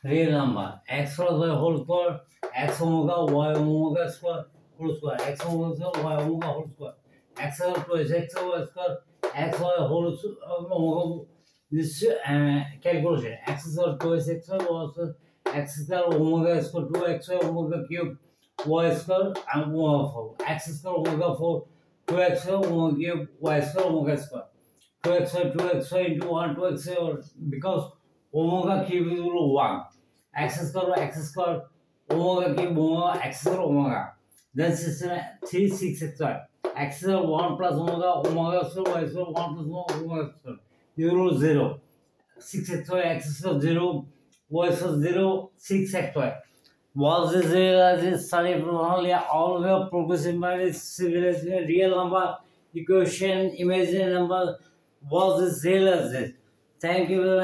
real number. X plus y whole square, x omega, y omega square, whole square, x omega square, y omega whole square, x square plus x y square, x y whole omega. This calculation x square plus x y was x square omega square 2 x y omega cube y square and x square omega 4 2 x y omega cube y square omega square 2 x y into 1 2 x y because omega cube is equal to 1 x square omega cube omega x square omega then system 3 6 x x square 1 plus omega omega square y square 1 plus omega square 0 6 x square 0 y square 0 6 xy was this as is study only all were progressive minus real number equation imaginary number was this real as this. Thank you very much.